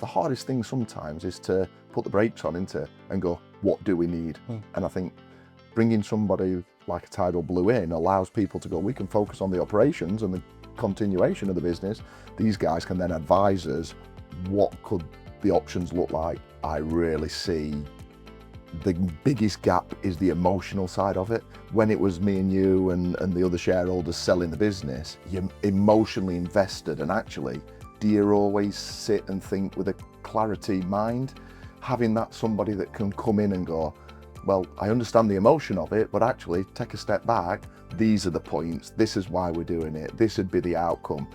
The hardest thing sometimes is to put the brakes on and go, what do we need? And I think bringing somebody like a Tidal Blue in allows people to go, we can focus on the operations and the continuation of the business. These guys can then advise us what could the options look like. I really see the biggest gap is the emotional side of it. When it was me and you and the other shareholders selling the business, you're emotionally invested, and actually, do you always sit and think with a clarity mind? Having that somebody that can come in and go, well, I understand the emotion of it, but actually take a step back. These are the points. This is why we're doing it. This would be the outcome.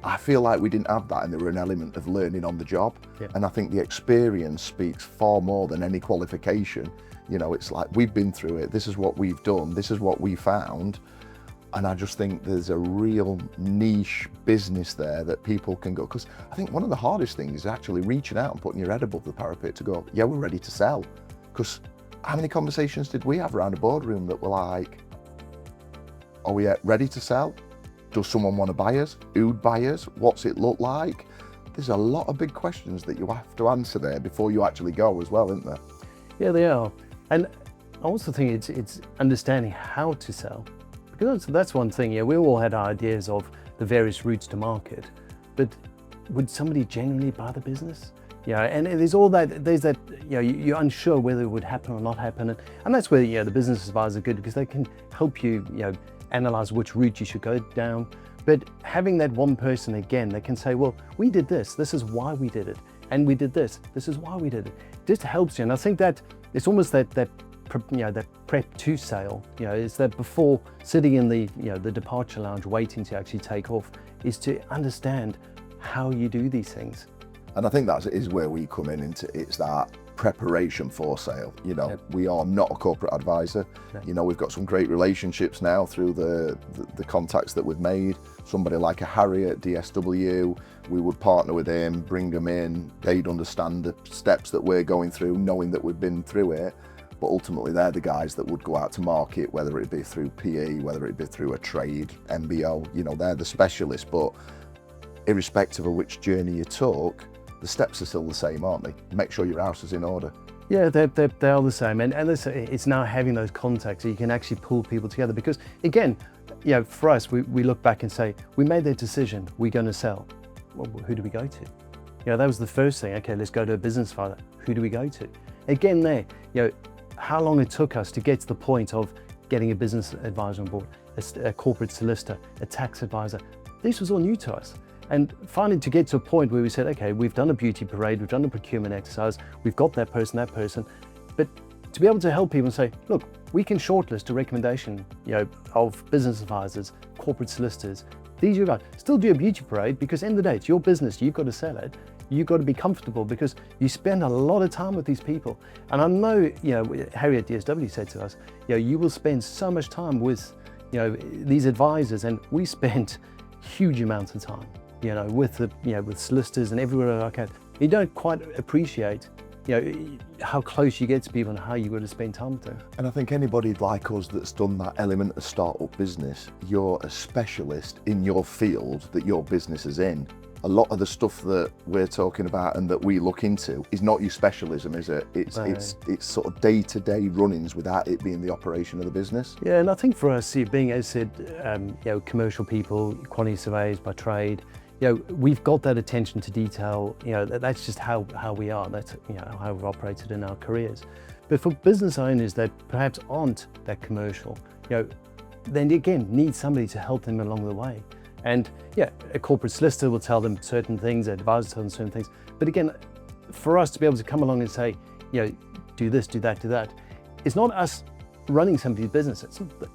I feel like we didn't have that, and there were an element of learning on the job. Yeah. And I think the experience speaks far more than any qualification. You know, it's like, we've been through it. This is what we've done. This is what we found. And I just think there's a real niche business there that people can go, because I think one of the hardest things is actually reaching out and putting your head above the parapet to go, yeah, we're ready to sell. Because how many conversations did we have around a boardroom that were like, are we ready to sell? Does someone want to buy us? Who'd buy us? What's it look like? There's a lot of big questions that you have to answer there before you actually go as well, isn't there? Yeah, they are. And I also think it's understanding how to sell. Because that's one thing, yeah, we all had our ideas of the various routes to market, but would somebody genuinely buy the business? Yeah, and there's all that, there's that, you know, you're unsure whether it would happen or not happen. And that's where, you know, the business advisors are good, because they can help you, you know, analyze which route you should go down. But having that one person, again, that can say, well, we did this is why we did it. And we did this is why we did it. Just helps you. And I think that it's almost that you know, that prep to sale, you know, is that before sitting in the, you know, the departure lounge waiting to actually take off, is to understand how you do these things. And I think that is where we come in into, it's that preparation for sale. You know, we are not a corporate advisor. You know, we've got some great relationships now through the contacts that we've made. Somebody like a Harry at DSW, we would partner with him, bring them in, they'd understand the steps that we're going through, knowing that we've been through it. But ultimately they're the guys that would go out to market, whether it be through PE, whether it be through a trade, MBO, you know, they're the specialists. But irrespective of which journey you took, the steps are still the same, aren't they? Make sure your house is in order. Yeah, they are the same. And it's now having those contacts so you can actually pull people together. Because again, you know, for us, we look back and say, we made that decision, we're going to sell. Well, who do we go to? You know, that was the first thing. Okay, let's go to a business advisor. Who do we go to? Again, there, you know, how long it took us to get to the point of getting a business advisor on board, a corporate solicitor, a tax advisor. This was all new to us. And finally to get to a point where we said, okay, we've done a beauty parade, we've done a procurement exercise, we've got that person, but to be able to help people and say, look, we can shortlist a recommendation, you know, of business advisors, corporate solicitors, these are guys. Still do a beauty parade, because in the day, it's your business, you've got to sell it. You've got to be comfortable, because you spend a lot of time with these people. And I know, you know, Harry at DSW said to us, you know, you will spend so much time with, you know, these advisors, and we spent huge amounts of time, you know, with the, you know, with solicitors and everywhere I can. You don't quite appreciate, you know, how close you get to people and how you got to spend time with them. And I think anybody like us that's done that element of startup business, you're a specialist in your field that your business is in. A lot of the stuff that we're talking about and that we look into is not your specialism, is it? It's sort of day-to-day runnings without it being the operation of the business. Yeah, and I think for us, being, as I said, you know, commercial people, quantity surveyors by trade, you know, we've got that attention to detail. You know, that's just how we are. That's, you know, how we've operated in our careers. But for business owners that perhaps aren't that commercial, you know, then again need somebody to help them along the way. And yeah, a corporate solicitor will tell them certain things, an advisor tell them certain things. But again, for us to be able to come along and say, you know, do this, do that, do that, it's not us running somebody's business.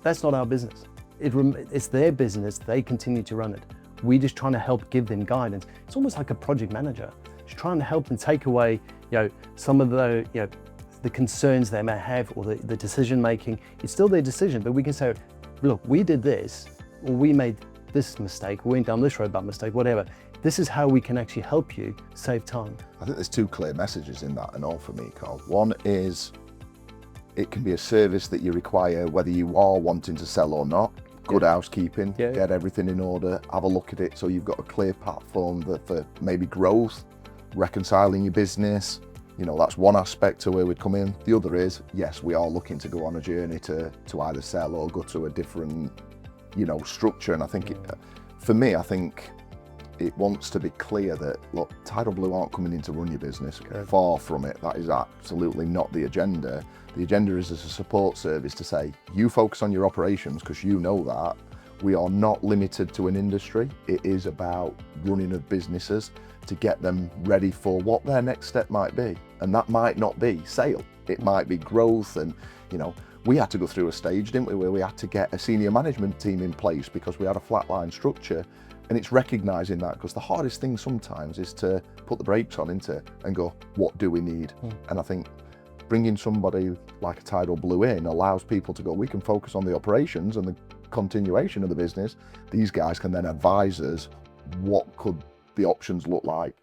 That's not our business. It's their business. They continue to run it. We're just trying to help give them guidance. It's almost like a project manager, just trying to help them take away, you know, some of the, you know, the concerns they may have, or the decision making. It's still their decision, but we can say, look, we did this, or we made this mistake, we went down this road by mistake, whatever. This is how we can actually help you save time. I think there's two clear messages in that and all for me, Carl. One is, it can be a service that you require whether you are wanting to sell or not. Good housekeeping, get everything in order, have a look at it so you've got a clear platform for maybe growth, reconciling your business. You know, that's one aspect to where we come in. The other is, yes, we are looking to go on a journey to either sell or go to a different, you know, structure. And I think, for me, I think it wants to be clear that, look, Tidal Blue aren't coming in to run your business. Okay. Far from it. That is absolutely not the agenda. The agenda is as a support service to say, you focus on your operations because you know that. We are not limited to an industry. It is about running of businesses to get them ready for what their next step might be. And that might not be sale. It might be growth. And, you know, we had to go through a stage, didn't we, where we had to get a senior management team in place because we had a flatline structure. And it's recognizing that, because the hardest thing sometimes is to put the brakes on and go, what do we need? And I think bringing somebody like a Tidal Blue in allows people to go, we can focus on the operations and the continuation of the business. These guys can then advise us what could the options look like